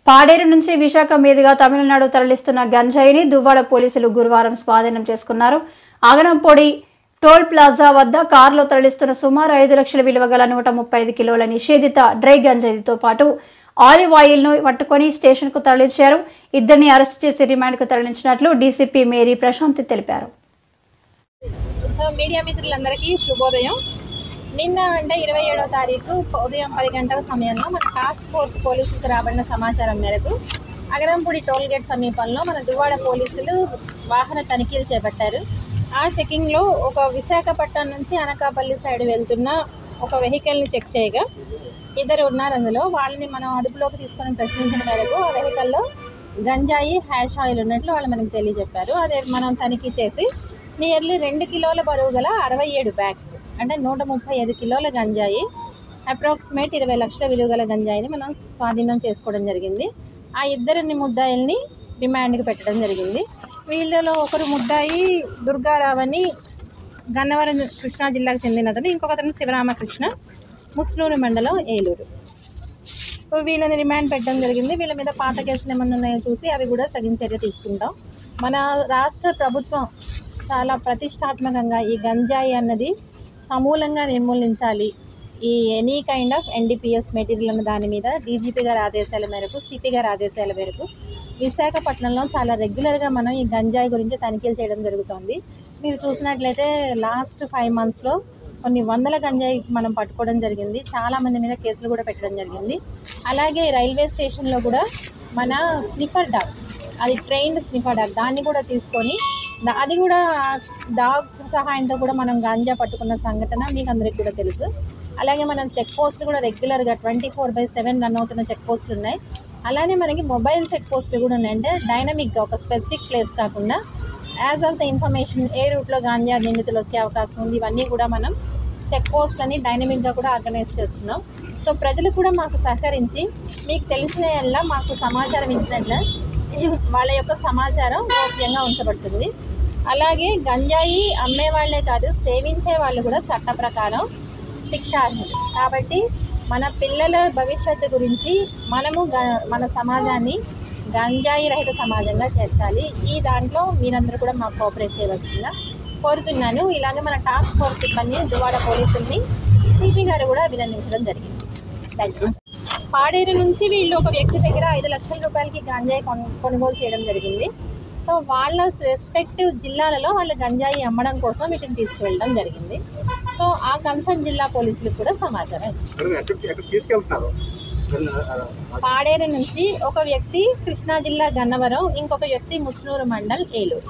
పాడేరు నుంచి విశాఖ మీదుగా తమిళనాడు తరలిస్తున్న గంజాయిని దువ్వాడ పోలీసులు గురువారం స్వాధీనం చేసుకున్నారు. ఆగనంపొడి టోల్ ప్లాజా వద్ద కారులో తరలిస్తున్న సుమారు 5 లక్షల విలువ గల 135 కిలోల నిషేధిత డ్రై గంజాయితో పాటు ఆలివ్ ఆయిల్ ను పట్టుకొని స్టేషన్ కు తరలించారు. ఇద్దరిని అరెస్ట్ చేసి రిమాండ్ కు తరలించినట్లు డీసీపీ మేరీ ప్రశాంత్ తెలిపారు. మీడియా మిత్రులందరికీ శుభోదయం. నిన్న అంటే 27వ తారీఖు ఉదయం 10 గంటల సమయంలో మన టాస్క్ ఫోర్స్ పోలీసులకు రాబడిన సమాచారం మేరకు అగరంపూడి టోల్ గేట్ సమీపంలో మన దువ్వాడ పోలీసులు వాహన తనిఖీలు చేపట్టారు. ఆ చెకింగ్లో ఒక విశాఖపట్నం నుంచి అనకాపల్లి సైడ్ వెళ్తున్న ఒక వెహికల్ని చెక్ చేయగా ఇద్దరు ఉన్నారు. అందులో వాళ్ళని మనం అదుపులోకి తీసుకొని ప్రశ్నించిన మేరకు ఆ వెహికల్లో గంజాయి హ్యాష్ ఆయిల్ ఉన్నట్లు వాళ్ళు మనకు తెలియజెప్పారు. అదే మనం తనిఖీ చేసి నియర్లీ 2 కిలోల బరువు గల 67 బ్యాగ్స్ అంటే 135 కిలోల గంజాయి, అప్రాక్సిమేట్ 20 లక్షల విలువ గల గంజాయిని మనం స్వాధీనం చేసుకోవడం జరిగింది. ఆ ఇద్దరిని ముద్దాయిల్ని రిమాండ్కి పెట్టడం జరిగింది. వీళ్ళలో ఒకరు ముద్దాయి దుర్గారావని గన్నవరం కృష్ణా జిల్లాకు చెందినతను, ఇంకొకతను శివరామకృష్ణ ముస్నూరు మండలం ఏలూరు. సో వీళ్ళని రిమాండ్ పెట్టడం జరిగింది. వీళ్ళ మీద పాత కేసులు ఏమన్నా ఉన్నాయో చూసి అవి కూడా తగిన చర్య తీసుకుంటాం. మన రాష్ట్ర ప్రభుత్వం చాలా ప్రతిష్టాత్మకంగా ఈ గంజాయి అన్నది సమూలంగా నిర్మూలించాలి. ఈ any kind of NDPS material అన్న దాని మీద DGP గారి ఆదేశాల మేరకు, CP గారి ఆదేశాల మేరకు విశాఖపట్నంలో చాలా రెగ్యులర్గా మనం ఈ గంజాయి గురించి తనిఖీలు చేయడం జరుగుతుంది. మీరు చూసినట్లయితే లాస్ట్ 5 మంత్స్లో కొన్ని వందల గంజాయి మనం పట్టుకోవడం జరిగింది. చాలామంది మీద కేసులు కూడా పెట్టడం జరిగింది. అలాగే రైల్వే స్టేషన్లో కూడా మన స్నిఫర్ డాగ్, అది ట్రైన్డ్ స్నిఫర్ డాగ్, దాన్ని కూడా తీసుకొని అది కూడా డాగ్ సహాయంతో కూడా మనం గాంజా పట్టుకున్న సంఘటన మీకు అందరికీ కూడా తెలుసు. అలాగే మనం చెక్ పోస్టులు కూడా రెగ్యులర్గా 24/7 రన్ అవుతున్న చెక్ పోస్టులు ఉన్నాయి. అలానే మనకి మొబైల్ చెక్ పోస్టులు కూడా ఉన్నాయి. అంటే డైనమిక్గా ఒక స్పెసిఫిక్ ప్లేస్ కాకుండా యాజ్ ఆఫ్ ద ఇన్ఫర్మేషన్ ఏ రూట్లో గాంజా నిందితులు వచ్చే అవకాశం ఉంది, ఇవన్నీ కూడా మనం చెక్ పోస్టులని డైనమిక్గా కూడా ఆర్గనైజ్ చేస్తున్నాం. సో ప్రజలు కూడా మాకు సహకరించి మీకు తెలిసిన ఎలా మాకు సమాచారం ఇచ్చినట్ల వాళ్ళ యొక్క సమాచారం గోప్యంగా ఉంచబడుతుంది. అలాగే గంజాయి అమ్మే వాళ్ళే కాదు, సేవించే వాళ్ళు కూడా చట్ట ప్రకారం శిక్షార్హులు. కాబట్టి మన పిల్లల భవిష్యత్తు గురించి మనము మన సమాజాన్ని గంజాయి రహిత సమాజంగా చేర్చాలి. ఈ దాంట్లో మీరందరూ కూడా మాకు కోఆపరేట్ చేయవలసిందిగా కోరుతున్నాను. ఇలాగే మన టాస్క్ ఫోర్స్ సిబ్బంది దువ్వాడ పోలీసుల్ని CP గారు కూడా అభినందించడం జరిగింది. Thank you. పాడేరు నుంచి వీళ్ళు ఒక వ్యక్తి దగ్గర 5 లక్షల రూపాయలకి గంజాయి కొనుగోలు చేయడం జరిగింది. సో వాళ్ళ రెస్పెక్టివ్ జిల్లాలలో వాళ్ళు గంజాయి అమ్మడం కోసం వీటిని తీసుకువెళ్ళడం జరిగింది. సో ఆ కన్సర్న్ జిల్లా పోలీసులకు కూడా సమాచారం ఇస్తారు. పాడేరు నుంచి ఒక వ్యక్తి కృష్ణా జిల్లా గన్నవరం, ఇంకొక వ్యక్తి ముస్నూరు మండల్ ఏలూరు.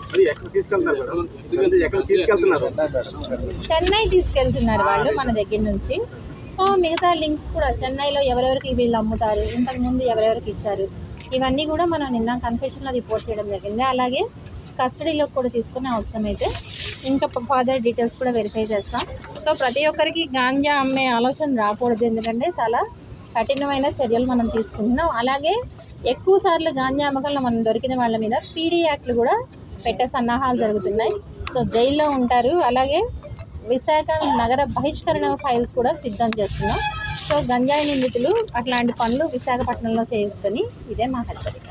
చెన్నై తీసుకెళ్తున్నారు వాళ్ళు మన దగ్గర నుంచి. సో మిగతా లింక్స్ కూడా చెన్నైలో ఎవరెవరికి వీళ్ళు అమ్ముతారు, ఇంతకుముందు ఎవరెవరికి ఇచ్చారు, ఇవన్నీ కూడా మనం నిన్న కన్ఫెషన్లో రిపోర్ట్ చేయడం జరిగింది. అలాగే కస్టడీలోకి కూడా తీసుకునే అవసరమైతే ఇంకా ఫర్దర్ డీటెయిల్స్ కూడా వెరిఫై చేస్తాం. సో ప్రతి ఒక్కరికి గాంజా అమ్మే ఆలోచన రాకూడదు, ఎందుకంటే చాలా కఠినమైన చర్యలు మనం తీసుకుంటున్నాం. అలాగే ఎక్కువ సార్లు గాంజా అమ్మకాలను మనం దొరికిన వాళ్ళ మీద PD యాక్ట్లు కూడా పెట్టే సన్నాహాలు జరుగుతున్నాయి. సో జైల్లో ఉంటారు. అలాగే విశాఖ నగర బహిష్కరణ ఫైల్స్ కూడా సిద్ధం చేస్తున్నాం. సో గంజాయి నిందితులు అట్లాంటి పనులు విశాఖపట్నంలో చేయొద్దని ఇదే మా హెచ్చరిక.